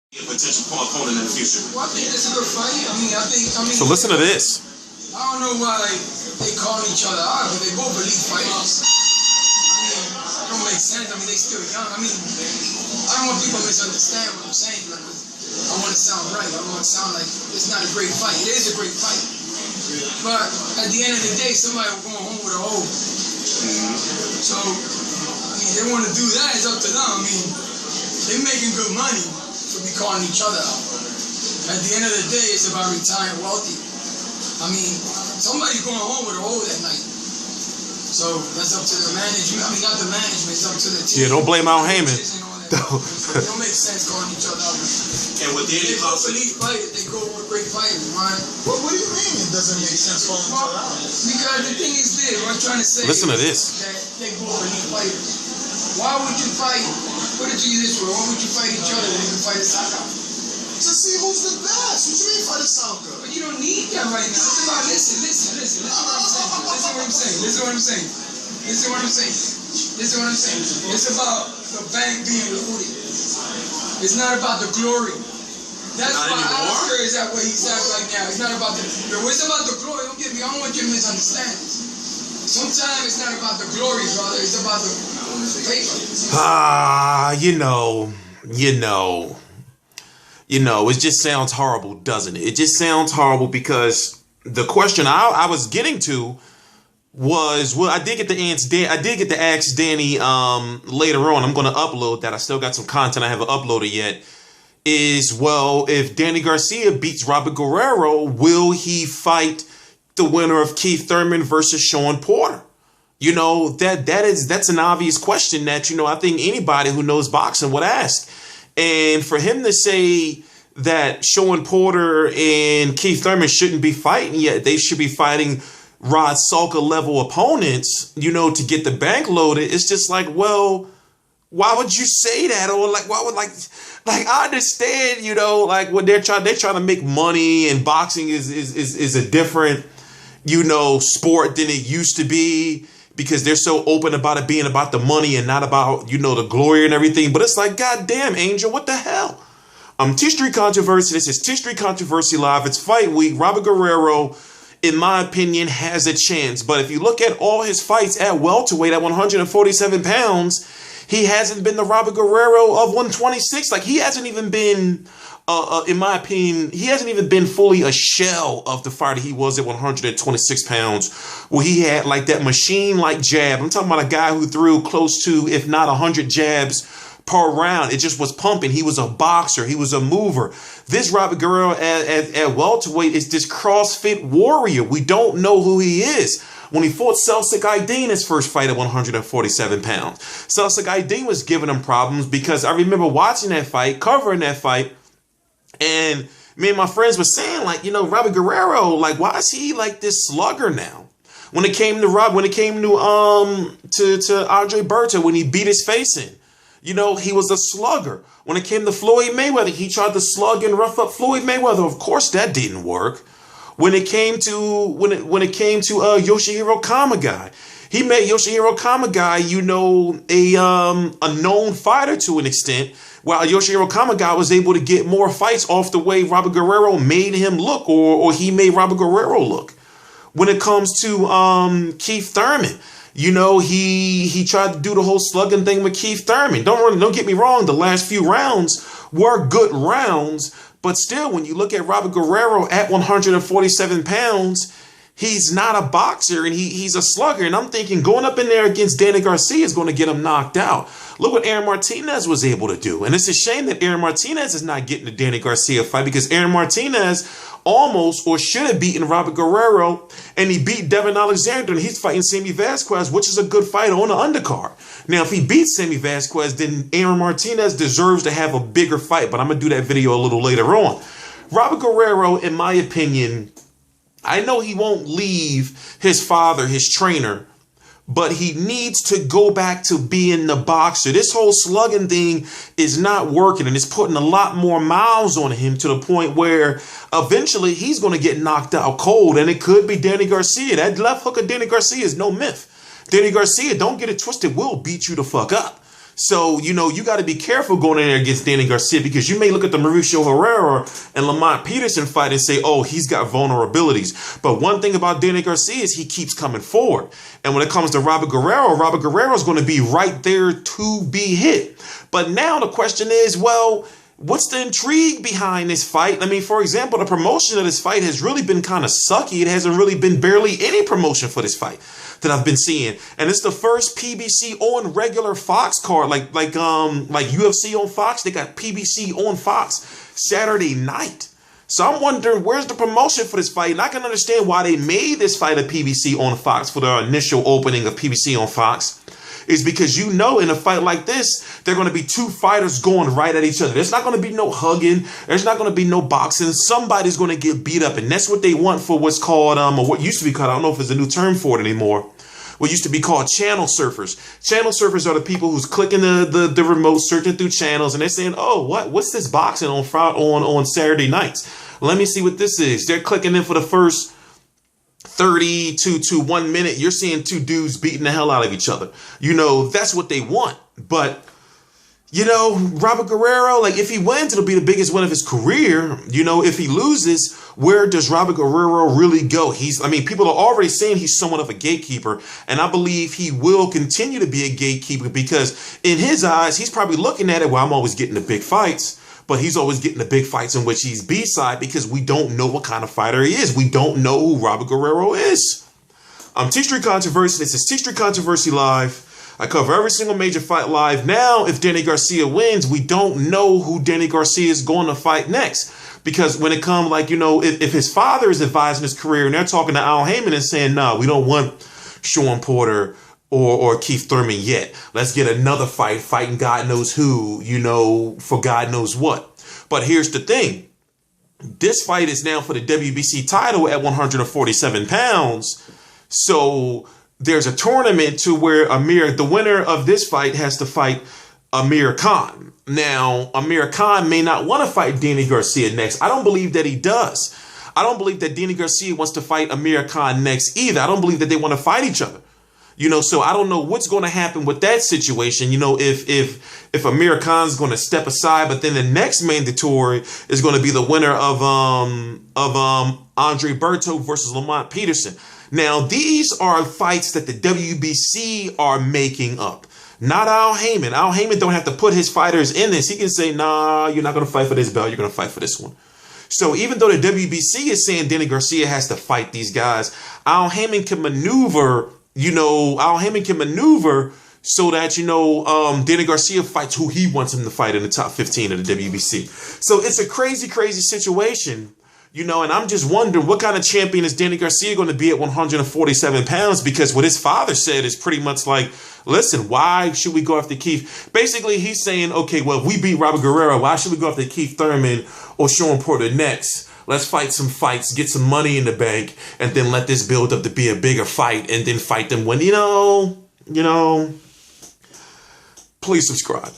A potential opponent in the future. Well, I think it's a good fight. I mean. So listen to this. I don't know why they call each other out, but they both elite fighters. I mean, it don't make sense. I mean, they still young. I mean, I don't want people to misunderstand what I'm saying. Like, I want to sound right. I don't want to sound like it's not a great fight. It is a great fight. But at the end of the day, somebody will go home with a hole. So, I mean, they want to do that. It's up to them. I mean, they're making good money to be calling each other out. At the end of the day, it's about retiring wealthy. I mean, somebody's going home with a hole that night. So that's up to the management. I mean, not the management. It's up to the team. Yeah, don't blame Al Heyman. It don't make sense calling each other out. And with Danny they go elite fighters, they go with great fighters, right? What do you mean it doesn't make sense calling each other out? Because the thing is this, what I'm trying to say. Listen to this. That they go elite fighters. Why would you fight? Put it to you this way. Why would you fight each other when you can fight a soccer? To see who's the best. What you mean fight a soccer? But you don't need that right now. It's about listen what I'm saying. Listen what I'm saying. It's about the bank being loaded. It's not about the glory. That's not why Oscar is at where he's at right now. It's not about it's about the glory. Don't get me. I don't want you to misunderstand. Sometimes it's not about the glory, brother. It's about the paper. It just sounds horrible, doesn't it? It just sounds horrible because the question I was getting to was, well, I did get to ask Danny later on. I'm going to upload that. I still got some content I haven't uploaded yet. Is, well, if Danny Garcia beats Robert Guerrero, will he fight the winner of Keith Thurman versus Sean Porter? You know, that's an obvious question that, I think anybody who knows boxing would ask. And for him to say that Sean Porter and Keith Thurman shouldn't be fighting yet, they should be fighting Rod Salka level opponents, to get the bank loaded. It's just like, well, why would you say that? Or like, why would I understand, when they're trying to make money, and boxing is a different, sport than it used to be, because they're so open about it being about the money and not about, the glory and everything. But it's like, goddamn, Angel, what the hell? T-Street Controversy. This is T-Street Controversy Live. It's fight week. Robert Guerrero, in my opinion, has a chance. But if you look at all his fights at welterweight at 147 pounds, he hasn't been the Robert Guerrero of 126. Like, he hasn't even been, in my opinion, he hasn't even been fully a shell of the fighter he was at 126 pounds, where he had like that machine-like jab. I'm talking about a guy who threw close to, if not 100 jabs per round. It just was pumping. He was a boxer. He was a mover. This Robert Guerrero at welterweight is this CrossFit warrior. We don't know who he is. When he fought Celtic Aydin his first fight at 147 pounds, Celtic Aydin was giving him problems, because I remember watching that fight, covering that fight, and me and my friends were saying, like, Robert Guerrero, like, why is he like this slugger now? When it came to Andre Berto, when he beat his face in, he was a slugger. When it came to Floyd Mayweather, he tried to slug and rough up Floyd Mayweather. Of course, that didn't work. When it came to Yoshihiro Kamagai, he made Yoshihiro Kamagai, a known fighter to an extent, while Yoshihiro Kamagai was able to get more fights off the way Robert Guerrero made him look, or he made Robert Guerrero look. When it comes to Keith Thurman, he tried to do the whole slugging thing with Keith Thurman. Don't get me wrong, the last few rounds were good rounds, but still, when you look at Robert Guerrero at 147 pounds, he's not a boxer, and he's a slugger. And I'm thinking going up in there against Danny Garcia is going to get him knocked out. Look what Aaron Martinez was able to do. And it's a shame that Aaron Martinez is not getting the Danny Garcia fight, because Aaron Martinez almost, or should have, beaten Robert Guerrero, and he beat Devin Alexander, and he's fighting Sammy Vasquez, which is a good fight on the undercard. Now, if he beats Sammy Vasquez, then Aaron Martinez deserves to have a bigger fight, but I'm going to do that video a little later on. Robert Guerrero, in my opinion, I know he won't leave his father, his trainer, but he needs to go back to being the boxer. This whole slugging thing is not working, and it's putting a lot more miles on him, to the point where eventually he's going to get knocked out cold, and it could be Danny Garcia. That left hook of Danny Garcia is no myth. Danny Garcia, don't get it twisted, will beat you the fuck up. So, you know, you got to be careful going in there against Danny Garcia, because you may look at the Mauricio Guerrero and Lamont Peterson fight and say, oh, he's got vulnerabilities. But one thing about Danny Garcia is he keeps coming forward. And when it comes to Robert Guerrero is going to be right there to be hit. But now the question is, well, what's the intrigue behind this fight? I mean, for example, the promotion of this fight has really been kind of sucky. It hasn't really been barely any promotion for this fight that I've been seeing. And it's the first PBC on regular Fox card, like UFC on Fox. They got PBC on Fox Saturday night. So I'm wondering, where's the promotion for this fight? And I can understand why they made this fight a PBC on Fox for the initial opening of PBC on Fox. Is because, you know, in a fight like this, there are going to be two fighters going right at each other. There's not going to be no hugging. There's not going to be no boxing. Somebody's going to get beat up. And that's what they want for what's called, or what used to be called, I don't know if there's a new term for it anymore, what used to be called channel surfers. Channel surfers are the people who's clicking the remote, searching through channels, and they're saying, oh, what's this boxing on Saturday nights? Let me see what this is. They're clicking in for the first 30 to 1 minute. You're seeing two dudes beating the hell out of each other. You know, that's what they want. But, you know, Robert Guerrero, like, if he wins, it'll be the biggest win of his career. You know, if he loses, where does Robert Guerrero really go? People are already saying he's somewhat of a gatekeeper, and I believe he will continue to be a gatekeeper, because in his eyes, he's probably looking at it, well, I'm always getting the big fights. But he's always getting the big fights in which he's B-side, because we don't know what kind of fighter he is. We don't know who Robert Guerrero is. T-Street Controversy. This is T-Street Controversy Live. I cover every single major fight live. Now, if Danny Garcia wins, we don't know who Danny Garcia is going to fight next. Because when it comes, like, you know, if his father is advising his career and they're talking to Al Heyman and saying, nah, we don't want Sean Porter or Keith Thurman yet. Let's get another fight, fighting God knows who, you know, for God knows what. But here's the thing. This fight is now for the WBC title at 147 pounds. So there's a tournament to where the winner of this fight has to fight Amir Khan. Now, Amir Khan may not want to fight Danny Garcia next. I don't believe that he does. I don't believe that Danny Garcia wants to fight Amir Khan next either. I don't believe that they want to fight each other. You know, so I don't know what's going to happen with that situation. You know, if Amir Khan's going to step aside, but then the next mandatory is going to be the winner of Andre Berto versus Lamont Peterson. Now, these are fights that the WBC are making up, not Al Heyman. Al Heyman don't have to put his fighters in this. He can say, nah, you're not going to fight for this belt. You're going to fight for this one. So even though the WBC is saying Danny Garcia has to fight these guys, Al Heyman can maneuver. You know, Al Heyman can maneuver so that, you know, Danny Garcia fights who he wants him to fight in the top 15 of the WBC. So it's a crazy, crazy situation, you know, and I'm just wondering what kind of champion is Danny Garcia going to be at 147 pounds? Because what his father said is pretty much like, listen, why should we go after Keith? Basically, he's saying, okay, well, if we beat Robert Guerrero, why should we go after Keith Thurman or Sean Porter next? Let's fight some fights, get some money in the bank, and then let this build up to be a bigger fight, and then fight them when, you know, please subscribe.